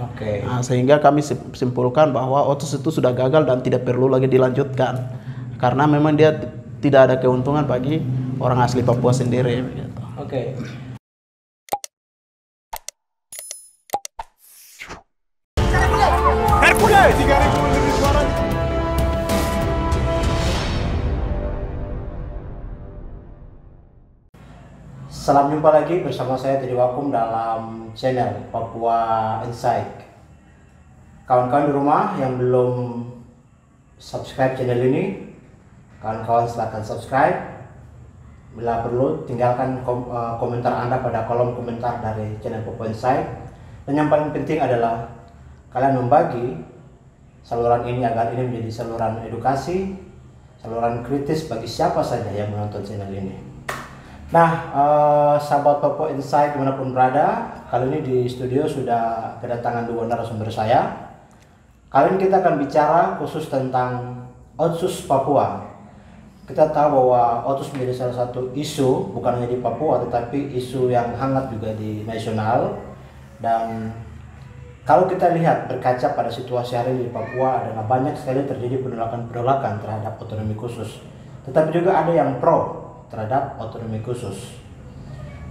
Oke. Nah, sehingga kami simpulkan bahwa Otsus itu sudah gagal dan tidak perlu lagi dilanjutkan karena memang dia tidak ada keuntungan bagi orang asli Papua sendiri. Gitu. Oke. Hercules 3.000 lebih suara. Salam jumpa lagi bersama saya Teddy Wakum dalam channel Papua Insight. Kawan-kawan di rumah yang belum subscribe channel ini, kawan-kawan silahkan subscribe. Bila perlu tinggalkan komentar Anda pada kolom komentar dari channel Papua Insight. Dan yang paling penting adalah kalian membagi saluran ini agar ini menjadi saluran edukasi, saluran kritis bagi siapa saja yang menonton channel ini. Nah, sahabat Papua Insight dimanapun berada, kali ini di studio sudah kedatangan dua narasumber saya. Kali ini kita akan bicara khusus tentang Otsus Papua. Kita tahu bahwa Otsus menjadi salah satu isu, bukan hanya di Papua, tetapi isu yang hangat juga di nasional. Dan kalau kita lihat berkaca pada situasi hari ini di Papua, adalah banyak sekali terjadi penolakan-penolakan terhadap otonomi khusus. Tetapi juga ada yang pro terhadap otonomi khusus.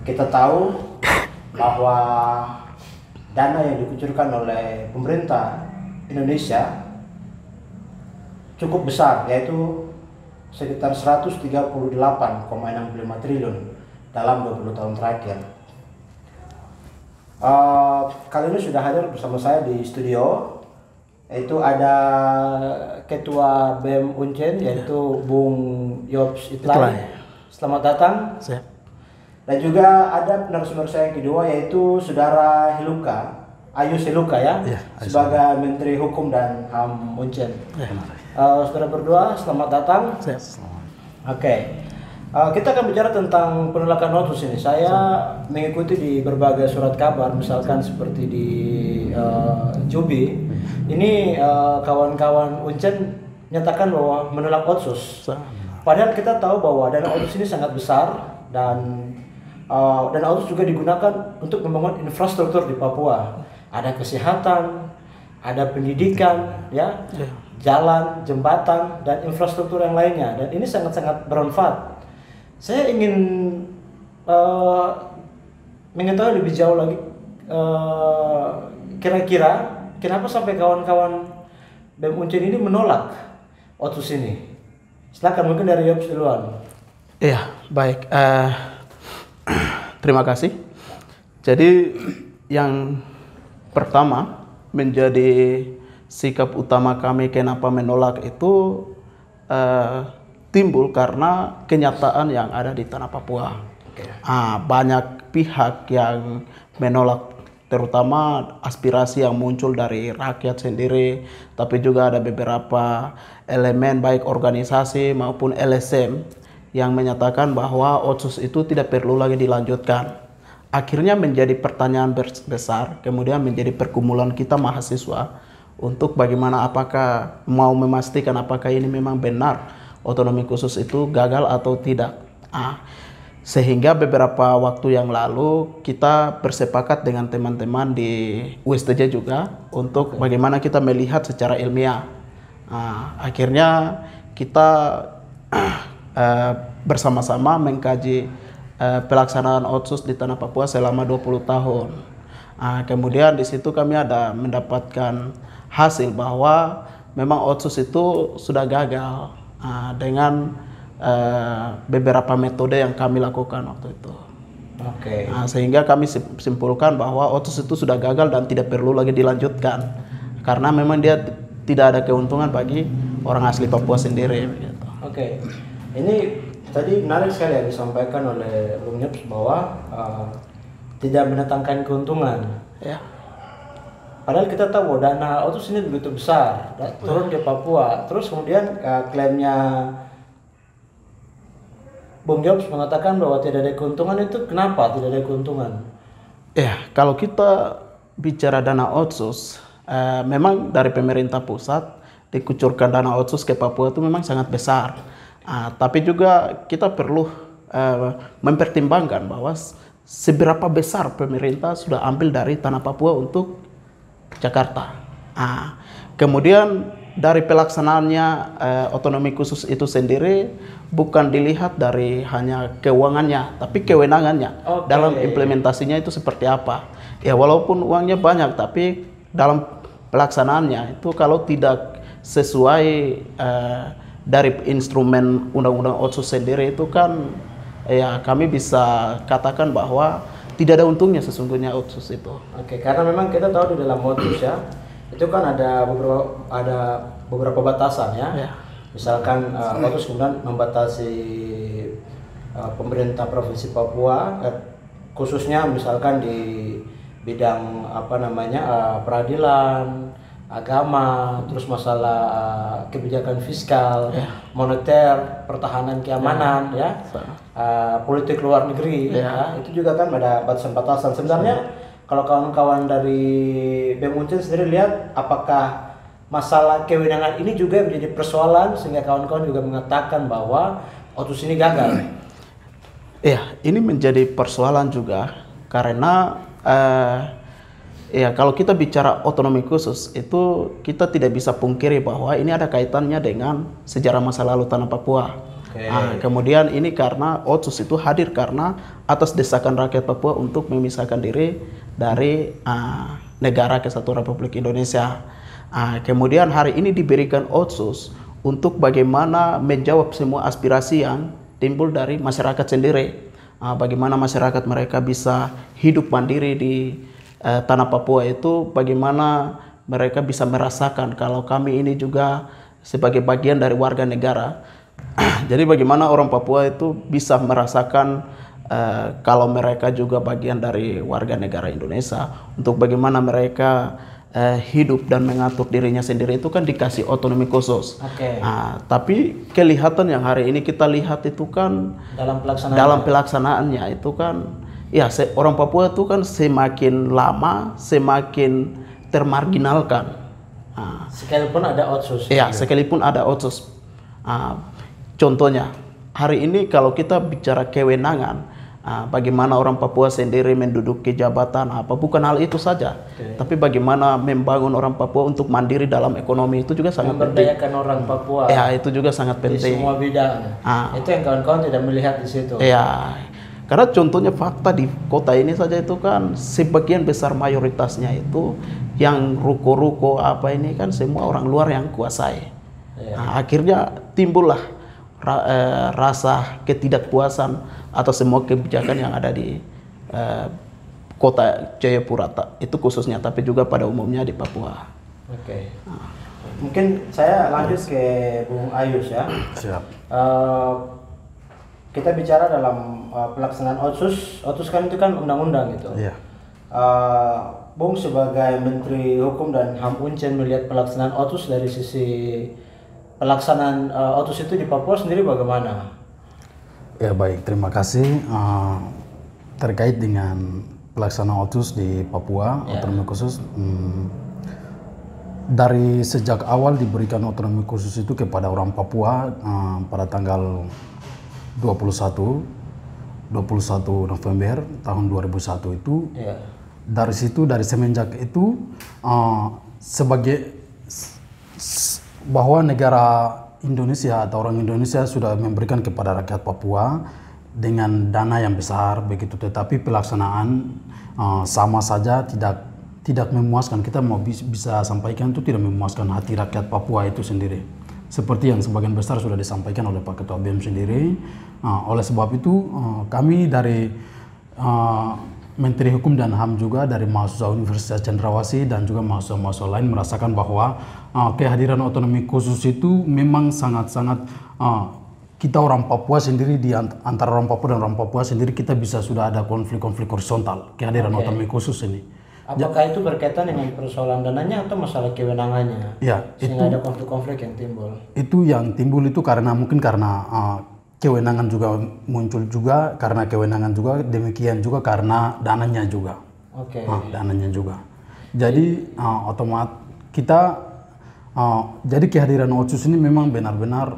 Kita tahu bahwa dana yang dikucurkan oleh pemerintah Indonesia cukup besar, yaitu sekitar 138,65 triliun dalam 20 tahun terakhir. Kali ini sudah hadir bersama saya di studio, yaitu ada Ketua BEM Uncen, yaitu Bung Yobs Itlay. Selamat datang. Siap. Dan juga ada narasumber saya yang kedua, yaitu Saudara Ayus Hiluka ya, sebagai Menteri Hukum dan HAM Uncen. Saudara berdua, selamat datang. Siap. Oke. Kita akan bicara tentang penolakan Otsus ini. Saya mengikuti di berbagai surat kabar, misalkan seperti di Jubi. Ini kawan-kawan Uncen nyatakan bahwa menolak Otsus. Padahal kita tahu bahwa dana Otsus ini sangat besar dan dana Otsus juga digunakan untuk membangun infrastruktur di Papua. Ada kesehatan, ada pendidikan, ya, jalan, jembatan, dan infrastruktur yang lainnya. Dan ini sangat-sangat bermanfaat. Saya ingin mengetahui lebih jauh lagi, kira-kira kenapa sampai kawan-kawan BEM Uncen ini menolak Otsus ini? Silakan, mungkin dari Yobs duluan. Iya, baik. Terima kasih. Jadi yang pertama menjadi sikap utama kami kenapa menolak itu timbul karena kenyataan yang ada di tanah Papua. Banyak pihak yang menolak, terutama aspirasi yang muncul dari rakyat sendiri, tapi juga ada beberapa elemen baik organisasi maupun LSM yang menyatakan bahwa Otsus itu tidak perlu lagi dilanjutkan. Akhirnya menjadi pertanyaan besar, kemudian menjadi pergumulan kita mahasiswa untuk bagaimana apakah mau memastikan apakah ini memang benar otonomi khusus itu gagal atau tidak. Sehingga beberapa waktu yang lalu kita bersepakat dengan teman-teman di USTJ juga untuk bagaimana kita melihat secara ilmiah. Akhirnya kita bersama-sama mengkaji pelaksanaan Otsus di tanah Papua selama 20 tahun. Kemudian di situ kami ada mendapatkan hasil bahwa memang Otsus itu sudah gagal dengan beberapa metode yang kami lakukan waktu itu. Sehingga kami simpulkan bahwa Otsus itu sudah gagal dan tidak perlu lagi dilanjutkan karena memang dia tidak ada keuntungan bagi orang asli Papua sendiri. Gitu. Ini tadi menarik sekali yang disampaikan oleh Bung Yobs bahwa tidak mendatangkan keuntungan. Ya. Padahal kita tahu bahwa dana Otsus ini begitu besar turun ke Papua. Terus kemudian klaimnya Bung Yobs mengatakan bahwa tidak ada keuntungan. Itu kenapa tidak ada keuntungan? Ya, kalau kita bicara dana Otsus, memang dari pemerintah pusat dikucurkan dana Otsus ke Papua itu memang sangat besar. Tapi juga kita perlu mempertimbangkan bahwa seberapa besar pemerintah sudah ambil dari tanah Papua untuk Jakarta. Kemudian dari pelaksanaannya otonomi khusus itu sendiri bukan dilihat dari hanya keuangannya, tapi kewenangannya. Dalam implementasinya itu seperti apa. Ya walaupun uangnya banyak, tapi dalam pelaksanaannya itu kalau tidak sesuai dari instrumen undang-undang Otsus sendiri itu kan ya kami bisa katakan bahwa tidak ada untungnya sesungguhnya Otsus itu. Karena memang kita tahu di dalam Otsus ya, itu kan ada beberapa batasan ya. Misalkan Otsus kemudian membatasi pemerintah Provinsi Papua, khususnya misalkan di bidang peradilan, agama, terus masalah kebijakan fiskal, moneter, pertahanan keamanan, politik luar negeri, itu juga kan ada batasan-batasan. Sebenarnya kalau kawan-kawan dari BEM Uncen sendiri lihat, apakah masalah kewenangan ini juga menjadi persoalan sehingga kawan-kawan juga mengatakan bahwa Otsus ini gagal? Ya, ini menjadi persoalan juga karena ya kalau kita bicara otonomi khusus itu kita tidak bisa pungkiri bahwa ini ada kaitannya dengan sejarah masa lalu tanah Papua. Kemudian ini karena Otsus itu hadir karena atas desakan rakyat Papua untuk memisahkan diri dari negara Kesatuan Republik Indonesia. Kemudian hari ini diberikan Otsus untuk bagaimana menjawab semua aspirasi yang timbul dari masyarakat sendiri. Bagaimana masyarakat mereka bisa hidup mandiri di tanah Papua itu, bagaimana mereka bisa merasakan kalau kami ini juga sebagai bagian dari warga negara. Jadi bagaimana orang Papua itu bisa merasakan kalau mereka juga bagian dari warga negara Indonesia, untuk bagaimana mereka hidup dan mengatur dirinya sendiri itu kan dikasih otonomi khusus. Tapi kelihatan yang hari ini kita lihat itu kan dalam pelaksanaannya itu kan ya orang Papua itu kan semakin lama semakin termarginalkan. Sekalipun ada Otsus. Ya, sekalipun ada Otsus. Contohnya hari ini kalau kita bicara kewenangan, bagaimana orang Papua sendiri menduduki jabatan apa, bukan hal itu saja, tapi bagaimana membangun orang Papua untuk mandiri dalam ekonomi itu juga sangat penting. Memberdayakan orang Papua. Ya, itu juga sangat penting. Di semua bidang. Itu yang kawan-kawan tidak melihat di situ. Ya, karena contohnya fakta di kota ini saja itu kan sebagian besar mayoritasnya itu yang ruko-ruko apa ini kan semua orang luar yang kuasai. Akhirnya timbullah rasa ketidakpuasan atas semua kebijakan yang ada di kota Jayapura itu khususnya, tapi juga pada umumnya di Papua. Mungkin saya lanjut ke Bung Ayus ya. Siap. Kita bicara dalam pelaksanaan Otsus kan itu kan undang-undang gitu. Bung sebagai Menteri Hukum dan HAM Uncen melihat pelaksanaan Otsus dari sisi pelaksanaan Otsus itu di Papua sendiri bagaimana? Ya baik, terima kasih. Terkait dengan pelaksanaan Otsus di Papua, otonomi khusus, dari sejak awal diberikan otonomi khusus itu kepada orang Papua pada tanggal 21 November tahun 2001 itu. Dari situ, dari semenjak itu sebagai bahwa negara Indonesia atau orang Indonesia sudah memberikan kepada rakyat Papua dengan dana yang besar begitu, tetapi pelaksanaan sama saja tidak memuaskan. Kita mau bisa sampaikan itu tidak memuaskan hati rakyat Papua itu sendiri. Seperti yang sebagian besar sudah disampaikan oleh Pak Ketua BEM sendiri. Oleh sebab itu kami dari Menteri Hukum dan HAM juga dari mahasiswa Universitas Cendrawasih dan juga mahasiswa-mahasiswa lain merasakan bahwa kehadiran otonomi khusus itu memang sangat-sangat kita orang Papua sendiri, di antara orang Papua dan orang Papua sendiri kita bisa sudah ada konflik-konflik horizontal kehadiran otonomi khusus ini. Apakah itu berkaitan dengan persoalan dananya atau masalah kewenangannya? Ya, sehingga ada konflik-konflik yang timbul. Itu yang timbul itu karena mungkin karena kewenangan juga muncul juga, karena kewenangan juga, demikian juga karena dananya juga. Dananya juga. Jadi otomatis kita jadi kehadiran Otsus ini memang benar-benar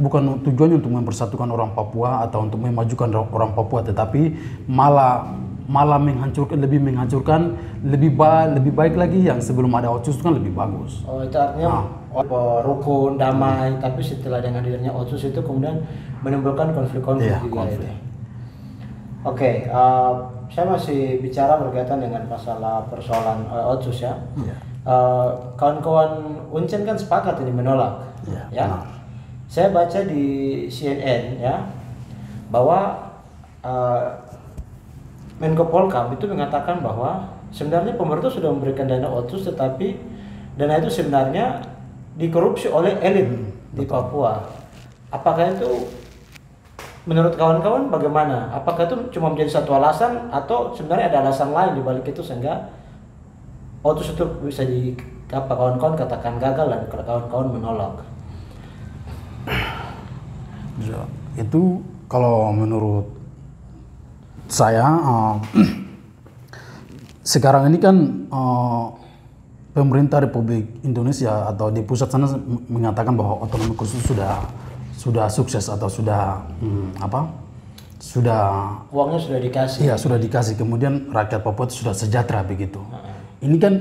bukan tujuannya untuk mempersatukan orang Papua atau untuk memajukan orang Papua, tetapi malah malah menghancurkan lebih baik lagi yang sebelum ada Otsus itu kan lebih bagus. Oh, itu artinya rukun, damai, tapi setelah dengan hadirnya Otsus itu kemudian menimbulkan konflik-konflik Iya, juga. konflik. Itu. Oke, saya masih bicara berkaitan dengan masalah persoalan Otsus ya. Iya. Kawan-kawan Uncen kan sepakat ini menolak, Iya, ya. benar. Saya baca di CNN ya bahwa Menko Polkam itu mengatakan bahwa sebenarnya pemerintah sudah memberikan dana Otsus, tetapi dana itu sebenarnya dikorupsi oleh elit di Papua. Apakah itu menurut kawan-kawan bagaimana? Apakah itu cuma menjadi satu alasan atau sebenarnya ada alasan lain di balik itu sehingga Otsus itu bisa kawan-kawan katakan gagal dan kawan-kawan menolak? Itu kalau menurut saya sekarang ini kan pemerintah Republik Indonesia atau di pusat sana mengatakan bahwa otonomi khusus sudah sukses atau sudah Uangnya sudah dikasih. Iya, sudah dikasih. Kemudian rakyat Papua itu sudah sejahtera begitu. Ini kan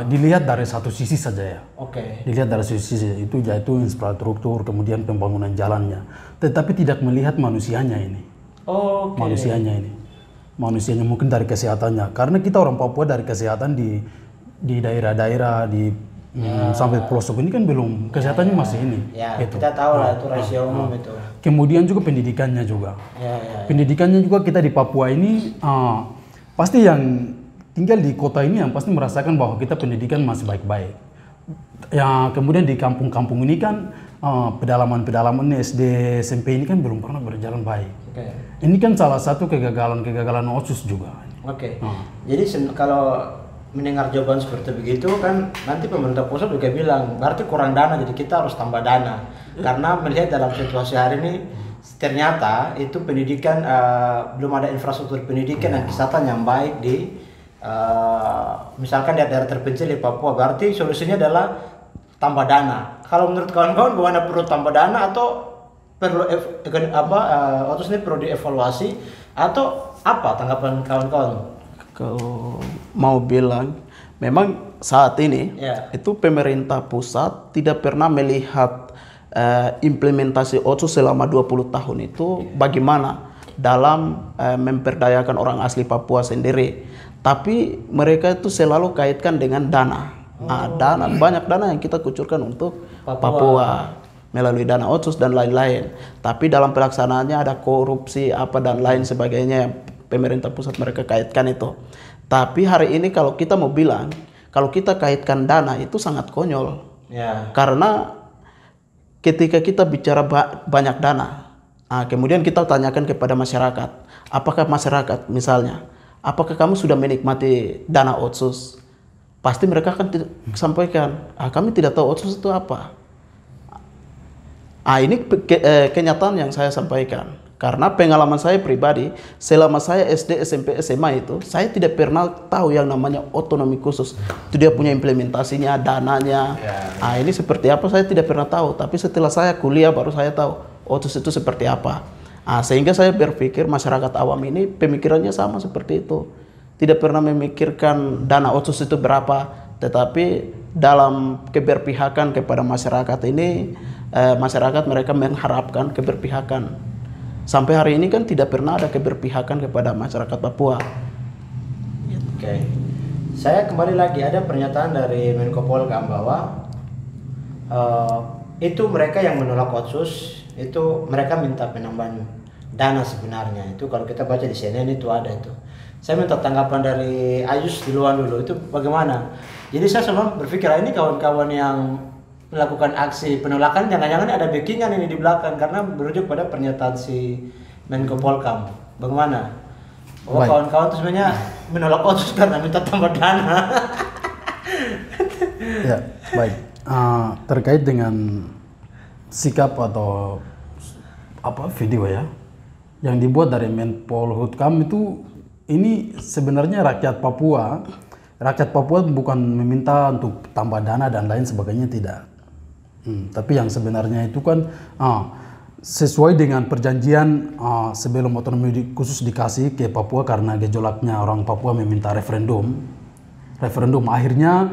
dilihat dari satu sisi saja ya. Oke. Dilihat dari sisi itu yaitu infrastruktur, kemudian pembangunan jalannya. Tetapi tidak melihat manusianya ini. Oke. Manusianya mungkin dari kesehatannya. Karena kita orang Papua dari kesehatan di daerah-daerah sampai pelosok ini kan belum kesehatannya masih ini. Ya, gitu. kita tahu lah itu rahasia umum itu. Kemudian juga pendidikannya juga. Ya. Pendidikannya juga kita di Papua ini pasti yang tinggal di kota ini yang pasti merasakan bahwa kita pendidikan masih baik-baik. Ya, kemudian di kampung-kampung ini kan pedalaman-pedalaman SD, SMP ini kan belum pernah berjalan baik. Oke. Ini kan salah satu kegagalan Otsus juga. Oke. Jadi kalau mendengar jawaban seperti begitu kan nanti pemerintah pusat juga bilang berarti kurang dana, jadi kita harus tambah dana. Karena melihat dalam situasi hari ini ternyata itu pendidikan belum ada infrastruktur pendidikan dan kesehatan yang baik di misalkan di daerah terpencil di Papua. Berarti solusinya adalah tambah dana. Kalau menurut kawan-kawan bagaimana, perlu tambah dana atau perlu Otsus ini perlu dievaluasi atau apa tanggapan kawan-kawan? Kalau mau bilang, memang saat ini itu pemerintah pusat tidak pernah melihat implementasi Otsus selama 20 tahun itu bagaimana dalam memperdayakan orang asli Papua sendiri. Tapi mereka itu selalu kaitkan dengan dana. Banyak dana yang kita kucurkan untuk Papua melalui dana Otsus dan lain-lain. Tapi dalam pelaksanaannya ada korupsi dan lain sebagainya yang pemerintah pusat mereka kaitkan itu. Tapi hari ini kalau kita mau bilang, kalau kita kaitkan dana itu sangat konyol. Ya. Karena ketika kita bicara banyak dana, kemudian kita tanyakan kepada masyarakat, apakah masyarakat misalnya, apakah kamu sudah menikmati dana Otsus? Pasti mereka akan sampaikan, kami tidak tahu Otsus itu apa. Ini kenyataan yang saya sampaikan. Karena pengalaman saya pribadi, selama saya SD, SMP, SMA itu, saya tidak pernah tahu yang namanya otonomi khusus. Itu dia punya implementasinya, dananya. Ini seperti apa saya tidak pernah tahu. Tapi setelah saya kuliah baru saya tahu Otsus itu seperti apa. Sehingga saya berpikir masyarakat awam ini pemikirannya sama seperti itu. Tidak pernah memikirkan dana Otsus itu berapa, tetapi dalam keberpihakan kepada masyarakat ini, masyarakat mereka mengharapkan keberpihakan. Sampai hari ini kan tidak pernah ada keberpihakan kepada masyarakat Papua. Oke. Saya kembali lagi, ada pernyataan dari Menko Polkam bahwa itu mereka yang menolak Otsus, itu mereka minta penambahan dana sebenarnya. Itu kalau kita baca di CNN itu ada itu. Saya minta tanggapan dari Ayus duluan dulu, itu bagaimana? Jadi saya semua berpikir ini kawan-kawan yang melakukan aksi penolakan jangan-jangan ada backingan ini di belakang, karena berujuk pada pernyataan si Menko Polkam. Bagaimana? Bahwa kawan-kawan itu sebenarnya menolak Otsus karena minta tambah dana. Ya, baik. Terkait dengan sikap atau video ya yang dibuat dari Menpolhukam itu, ini sebenarnya rakyat Papua bukan meminta untuk tambah dana dan lain sebagainya, tidak. Tapi yang sebenarnya itu kan sesuai dengan perjanjian sebelum otonomi khusus dikasih ke Papua karena gejolaknya orang Papua meminta referendum. Akhirnya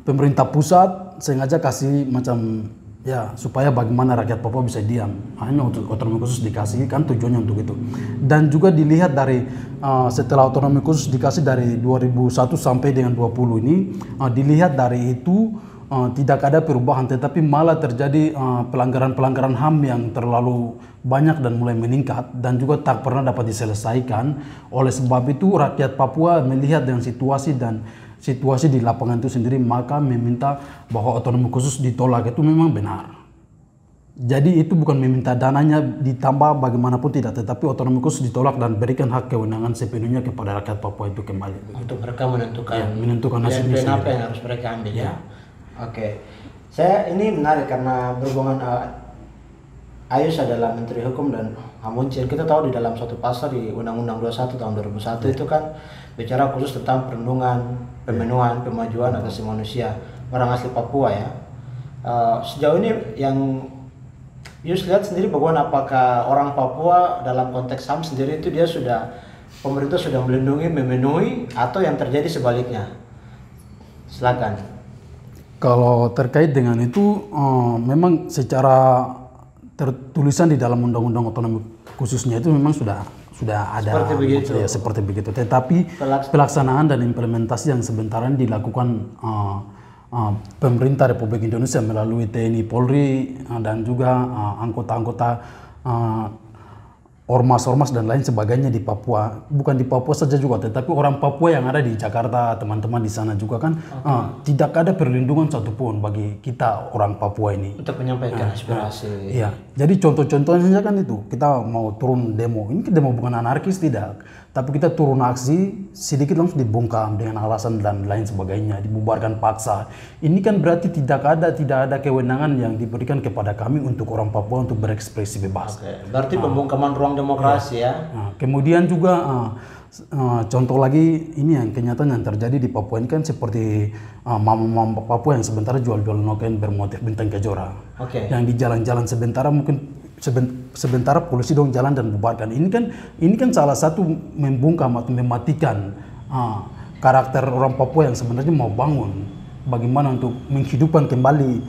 pemerintah pusat sengaja kasih macam ya supaya bagaimana rakyat Papua bisa diam. Hanya untuk otonomi khusus dikasih kan tujuannya untuk itu. Dan juga dilihat dari setelah otonomi khusus dikasih dari 2001 sampai dengan 20 ini dilihat dari itu tidak ada perubahan, tetapi malah terjadi pelanggaran-pelanggaran HAM yang terlalu banyak dan mulai meningkat dan juga tak pernah dapat diselesaikan. Oleh sebab itu rakyat Papua melihat dengan situasi di lapangan itu sendiri, maka meminta bahwa otonomi khusus ditolak itu memang benar. Jadi itu bukan meminta dananya ditambah bagaimanapun tidak, tetapi otonomi khusus ditolak dan berikan hak kewenangan sepenuhnya kepada rakyat Papua itu kembali. Untuk mereka menentukan, ya, menentukan hasilnya apa yang harus mereka ambil ya. Oke, saya ini menarik karena berhubungan Ayus adalah Menteri Hukum dan HAM Uncen. Kita tahu di dalam suatu pasal di Undang-Undang 21 tahun 2001 itu kan bicara khusus tentang perlindungan, pemenuhan, kemajuan asasi manusia orang asli Papua ya. Sejauh ini yang Yus lihat sendiri bagaimana, apakah orang Papua dalam konteks HAM sendiri itu pemerintah sudah melindungi, memenuhi, atau yang terjadi sebaliknya? Silakan. Kalau terkait dengan itu, memang secara tertulisan di dalam Undang-Undang Otonomi Khususnya itu memang sudah ada seperti begitu. Ya, seperti begitu. Tetapi pelaksanaan dan implementasi yang sementara ini dilakukan pemerintah Republik Indonesia melalui TNI Polri dan juga anggota-anggota ormas-ormas dan lain sebagainya di Papua. Bukan di Papua saja juga, tetapi orang Papua yang ada di Jakarta, teman-teman di sana juga kan tidak ada perlindungan satupun bagi kita orang Papua ini. Untuk menyampaikan aspirasi. Iya, jadi contoh-contohnya kan itu, kita mau turun demo, ini demo bukan anarkis tidak, tapi kita turun aksi, sedikit langsung dibungkam dengan alasan dan lain sebagainya, dibubarkan paksa. Ini kan berarti tidak ada kewenangan yang diberikan kepada kami untuk orang Papua untuk berekspresi bebas. Oke, berarti pembungkaman ruang demokrasi ya. Kemudian juga contoh lagi ini yang kenyataan yang terjadi di Papua ini kan seperti mama-mama Papua yang sementara jual-jual noken bermotif bintang kejora. Yang di jalan-jalan sementara polisi dong jalan dan bubarkan. Ini kan salah satu membungkam atau mematikan karakter orang Papua yang sebenarnya mau bangun bagaimana untuk menghidupkan kembali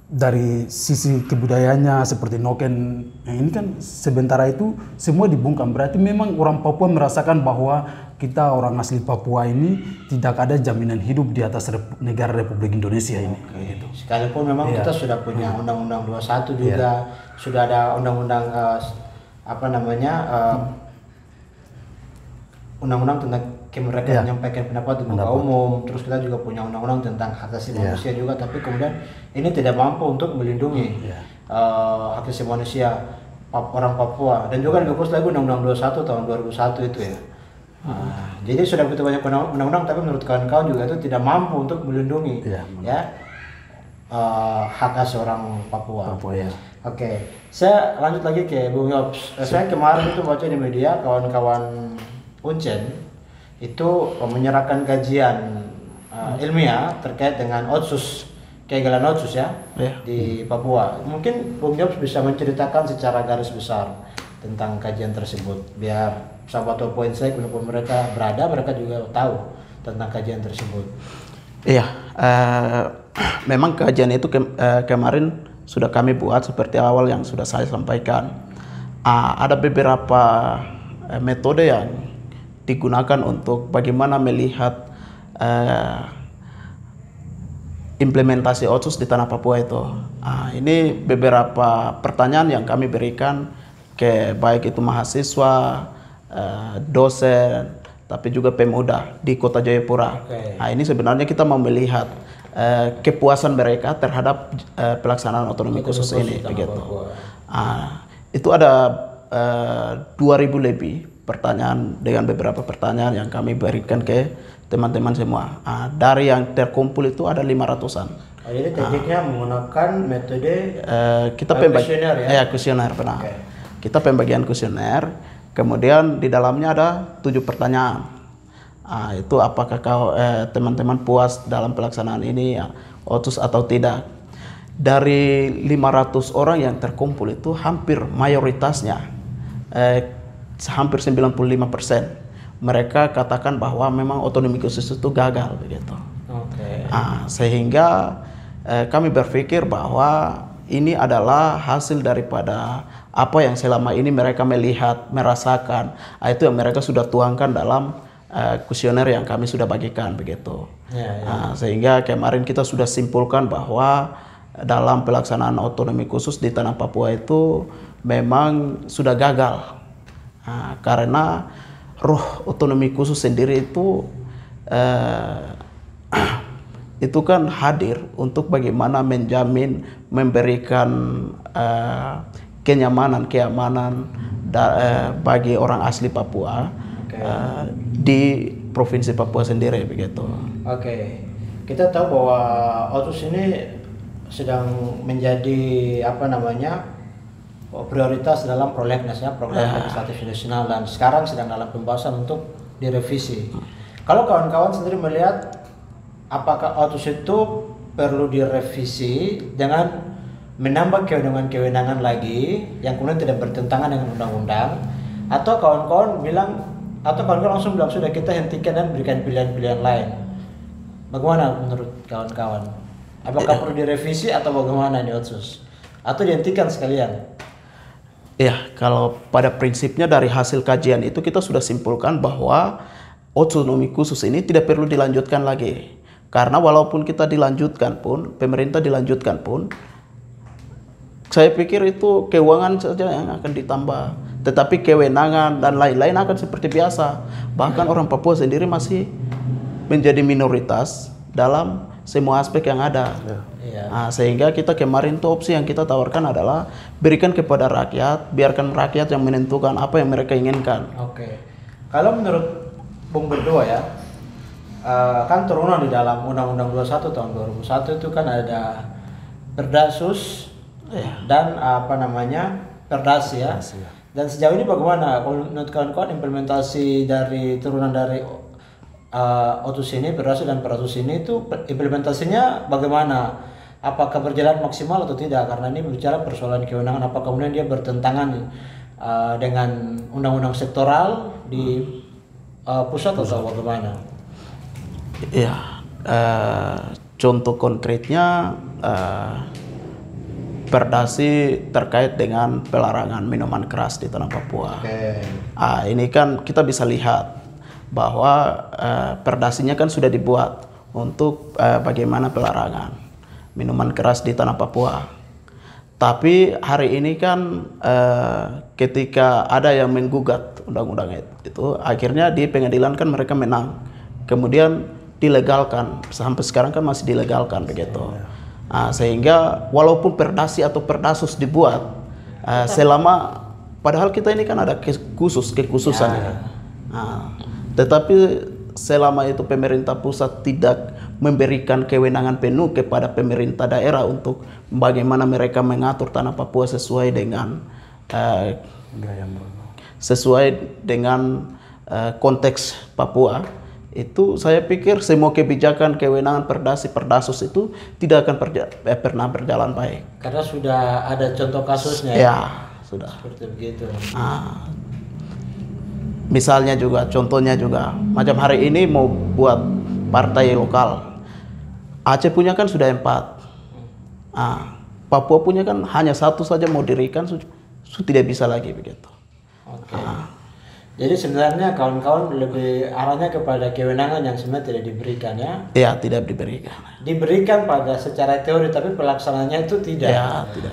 dari sisi kebudayaannya seperti noken. Ini kan sementara itu semua dibungkam. Berarti memang orang Papua merasakan bahwa kita orang asli Papua ini tidak ada jaminan hidup di atas negara Republik Indonesia ini. Gitu. Sekalipun memang kita sudah punya Undang-Undang 21 juga, sudah ada Undang-Undang Undang-Undang tentang kemerdekaan menyampaikan pendapat di muka umum. Terus kita juga punya undang-undang tentang hak asasi manusia juga, tapi kemudian ini tidak mampu untuk melindungi hak asasi manusia orang Papua. Dan juga difokus lagi Undang-Undang 21 tahun 2001 itu ya. Jadi sudah begitu banyak undang-undang, tapi menurut kawan-kawan juga itu tidak mampu untuk melindungi hak asasi orang Papua. Oke, saya lanjut lagi ke Bung Yobs. Saya kemarin itu baca di media kawan-kawan Uncen itu menyerahkan kajian ilmiah terkait dengan otsus, kegagalan otsus di Papua. Mungkin Bung Yobs bisa menceritakan secara garis besar tentang kajian tersebut, biar sahabat Papua Insight walaupun mereka juga tahu tentang kajian tersebut. Iya, memang kajian itu kemarin sudah kami buat seperti awal yang sudah saya sampaikan. Ada beberapa metode yang digunakan untuk bagaimana melihat implementasi otsus di tanah Papua itu. Ini beberapa pertanyaan yang kami berikan ke baik itu mahasiswa, dosen, tapi juga pemuda di Kota Jayapura. Ini sebenarnya kita mau melihat kepuasan mereka terhadap pelaksanaan otonomi khusus ini, begitu. Itu ada 2.000 lebih pertanyaan dengan beberapa pertanyaan yang kami berikan ke teman-teman semua. Dari yang terkumpul itu ada 500-an. Jadi tekniknya menggunakan metode kuesioner ya? Kuesioner, benar. Kita pembagian kuesioner, kemudian di dalamnya ada 7 pertanyaan. Itu apakah teman-teman puas dalam pelaksanaan ini otsus atau tidak. dari 500 orang yang terkumpul itu hampir mayoritasnya, hampir 95% mereka katakan bahwa memang otonomi khusus itu gagal begitu. Sehingga kami berpikir bahwa ini adalah hasil daripada apa yang selama ini mereka melihat, merasakan. Itu yang mereka sudah tuangkan dalam kuesioner yang kami sudah bagikan begitu. Sehingga kemarin kita sudah simpulkan bahwa dalam pelaksanaan otonomi khusus di tanah Papua itu memang sudah gagal. Karena roh otonomi khusus sendiri itu kan hadir untuk bagaimana menjamin, memberikan keamanan bagi orang asli Papua di provinsi Papua sendiri begitu. Kita tahu bahwa OTUS ini sedang menjadi prioritas dalam prolegnas, program legislatif nasional, dan sekarang sedang dalam pembahasan untuk direvisi. Kalau kawan-kawan sendiri melihat apakah OTUS itu perlu direvisi dengan menambah kewenangan-kewenangan lagi yang kemudian tidak bertentangan dengan undang-undang, atau kawan-kawan langsung bilang sudah kita hentikan dan berikan pilihan-pilihan lain? Bagaimana menurut kawan-kawan? Apakah perlu direvisi atau bagaimana ini OTUS? Atau dihentikan sekalian? Ya, kalau pada prinsipnya dari hasil kajian itu kita sudah simpulkan bahwa otonomi khusus ini tidak perlu dilanjutkan lagi. Karena walaupun kita dilanjutkan pun, pemerintah dilanjutkan pun, saya pikir itu keuangan saja yang akan ditambah. Tetapi kewenangan dan lain-lain akan seperti biasa. Bahkan orang Papua sendiri masih menjadi minoritas dalam semua aspek yang ada. Sehingga kita kemarin tuh opsi yang kita tawarkan adalah berikan kepada rakyat, biarkan rakyat yang menentukan apa yang mereka inginkan. Kalau menurut Bung berdua ya, kan turunan di dalam Undang-Undang 21 tahun 2001 itu kan ada Perdasus dan Perdasi ya. Dan sejauh ini bagaimana kalau menurut kawan-kawan implementasi dari turunan dari OTUS ini, Perdasus dan Perdasus ini itu implementasinya bagaimana? Apakah berjalan maksimal atau tidak? Karena ini bicara persoalan kewenangan, apakah kemudian dia bertentangan dengan undang-undang sektoral di pusat atau bagaimana? Ya, contoh konkretnya Perdasi terkait dengan pelarangan minuman keras di tanah Papua. Ini kan kita bisa lihat bahwa perdasinya kan sudah dibuat untuk bagaimana pelarangan minuman keras di tanah Papua. Tapi hari ini kan ketika ada yang menggugat undang-undang itu, akhirnya di pengadilan kan mereka menang. Kemudian dilegalkan, sampai sekarang kan masih dilegalkan begitu. Sehingga walaupun Perdasi atau Perdasus dibuat, selama padahal kita ini kan ada kekhususan. Tetapi selama itu pemerintah pusat tidak memberikan kewenangan penuh kepada pemerintah daerah untuk bagaimana mereka mengatur tanah Papua sesuai dengan konteks Papua, itu saya pikir semua kebijakan kewenangan Perdasi Perdasus itu tidak akan pernah berjalan baik. Karena sudah ada contoh kasusnya. Ya, sudah. Seperti begitu. Misalnya juga, contohnya juga, macam hari ini mau buat partai lokal. Aceh punya kan sudah 4. Papua punya kan hanya 1 saja mau dirikan, tidak bisa lagi begitu. Jadi sebenarnya kawan-kawan lebih arahnya kepada kewenangan yang sebenarnya tidak diberikan ya? Iya, tidak diberikan. Diberikan pada secara teori, tapi pelaksanaannya itu tidak. Ya, tidak.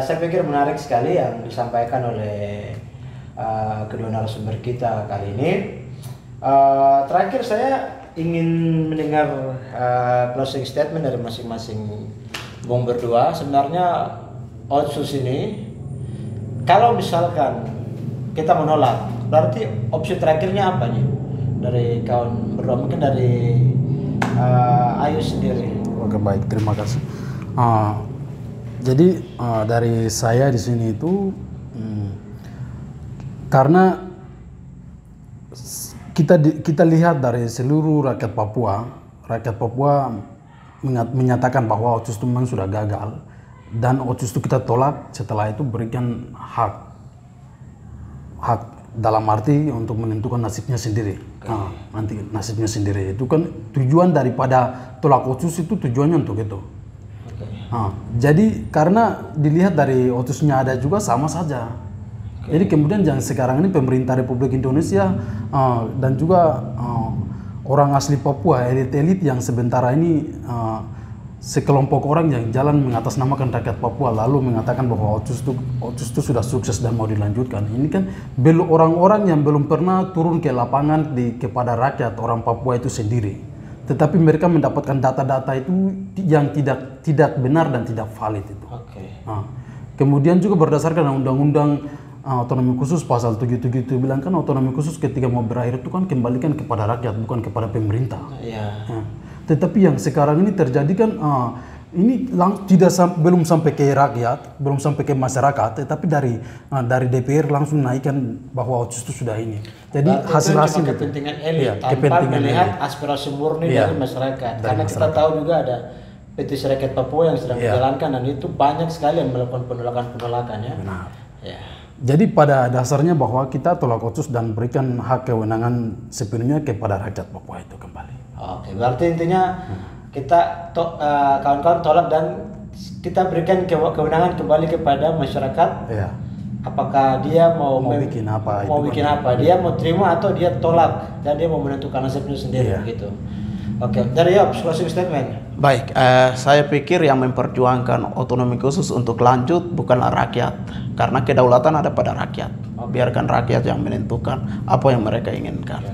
Saya pikir menarik sekali yang disampaikan oleh kedua narasumber kita kali ini. Terakhir saya ingin mendengar closing statement dari masing-masing Bung berdua. Sebenarnya OTUS ini kalau misalkan kita menolak, berarti opsi terakhirnya apa nih dari kawan berdua? Mungkin dari Ayu sendiri. Oke, baik, terima kasih. Jadi dari saya di sini itu karena kita lihat dari seluruh rakyat Papua menyatakan bahwa Otsus itu memang sudah gagal dan Otsus itu kita tolak, setelah itu berikan hak dalam arti untuk menentukan nasibnya sendiri. Nah, nanti nasibnya sendiri itu kan tujuan daripada tolak Otsus itu tujuannya untuk itu. Nah, jadi karena dilihat dari Otsusnya ada juga sama saja. Jadi kemudian yang sekarang ini pemerintah Republik Indonesia dan juga orang asli Papua, elit-elit yang sementara ini sekelompok orang yang jalan mengatasnamakan rakyat Papua lalu mengatakan bahwa Otsus itu sudah sukses dan mau dilanjutkan. Ini kan belum orang-orang yang belum pernah turun ke lapangan kepada rakyat orang Papua itu sendiri. Tetapi mereka mendapatkan data-data itu yang tidak benar dan tidak valid itu. Nah, kemudian juga berdasarkan undang-undang otonomi khusus pasal 77 itu bilang kan otonomi khusus ketika mau berakhir itu kan kembalikan kepada rakyat bukan kepada pemerintah. Nah, tetapi yang sekarang ini terjadi kan ini belum sampai ke rakyat, belum sampai ke masyarakat, tetapi dari DPR langsung naikkan bahwa Otsus itu sudah ini. Jadi hasil kepentingan elit tanpa melihat aspirasi murni dari masyarakat. Karena kita tahu juga ada petisi rakyat Papua yang sedang dijalankan dan itu banyak sekali yang melakukan penolakan ya. Benar. Ya. Jadi pada dasarnya bahwa kita tolak Otsus dan berikan hak kewenangan sepenuhnya kepada rakyat Papua itu kembali. Oke, berarti intinya kita kawan-kawan tolak dan kita berikan kewenangan kembali kepada masyarakat. Iya. Apakah dia mau bikin apa? Dia mau terima atau dia tolak dan dia mau menentukan nasibnya sendiri gitu. Oke, dari Yob, closing statement. Baik, saya pikir yang memperjuangkan otonomi khusus untuk lanjut bukanlah rakyat, karena kedaulatan ada pada rakyat. Biarkan rakyat yang menentukan apa yang mereka inginkan.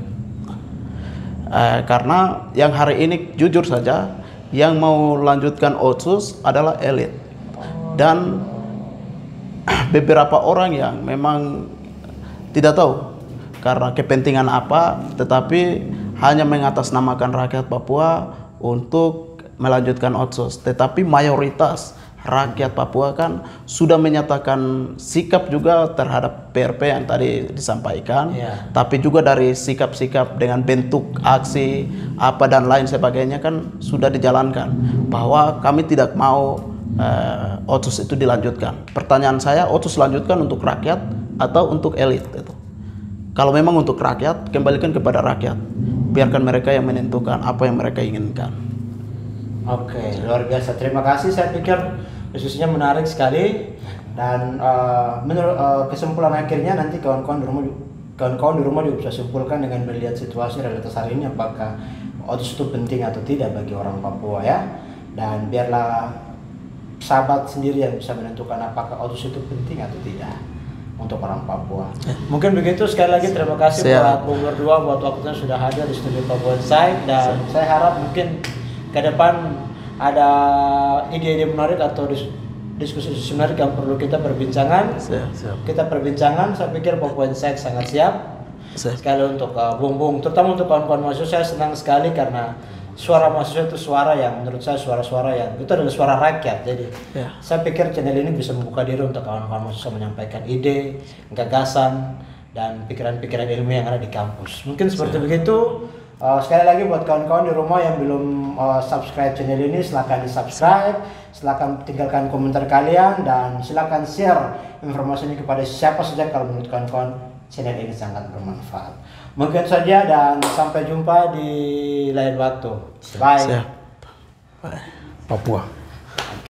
Karena yang hari ini jujur saja, yang mau lanjutkan Otsus adalah elit dan beberapa orang yang memang tidak tahu karena kepentingan apa, tetapi hanya mengatasnamakan rakyat Papua untuk melanjutkan Otsus. Tetapi mayoritas rakyat Papua kan sudah menyatakan sikap juga terhadap PRP yang tadi disampaikan, tapi juga dari sikap-sikap dengan bentuk aksi apa dan lain sebagainya kan sudah dijalankan bahwa kami tidak mau Otsus itu dilanjutkan. Pertanyaan saya, Otsus lanjutkan untuk rakyat atau untuk elit itu? Kalau memang untuk rakyat, kembalikan kepada rakyat. Biarkan mereka yang menentukan apa yang mereka inginkan. Oke, luar biasa. Terima kasih. Saya pikir diskusinya menarik sekali dan menurut kesimpulan akhirnya nanti kawan-kawan di rumah juga bisa simpulkan dengan melihat situasi realitas hari ini apakah Otsus itu penting atau tidak bagi orang Papua ya. Dan biarlah sahabat sendiri yang bisa menentukan apakah Otsus itu penting atau tidak untuk orang Papua. Mungkin begitu. Sekali lagi terima kasih buat Bung berdua buat waktunya sudah hadir di studio Papua Insight dan saya harap mungkin ke depan ada ide-ide menarik atau diskusi menarik yang perlu kita perbincangan. Kita perbincangan. Saya pikir Papua Insight sangat siap sekali untuk Bung, terutama untuk kawan-kawan mahasiswa. Saya senang sekali karena suara mahasiswa itu suara yang menurut saya suara-suara yang itu adalah suara rakyat. Jadi saya pikir channel ini bisa membuka diri untuk kawan-kawan mahasiswa menyampaikan ide, gagasan dan pikiran-pikiran ilmu yang ada di kampus. Mungkin seperti begitu. Sekali lagi buat kawan-kawan di rumah yang belum subscribe channel ini, silakan di subscribe, silakan tinggalkan komentar kalian dan silakan share informasi ini kepada siapa saja kalau menurut kawan-kawan channel ini sangat bermanfaat. Mungkin saja dan sampai jumpa di lain waktu. Bye. Papua.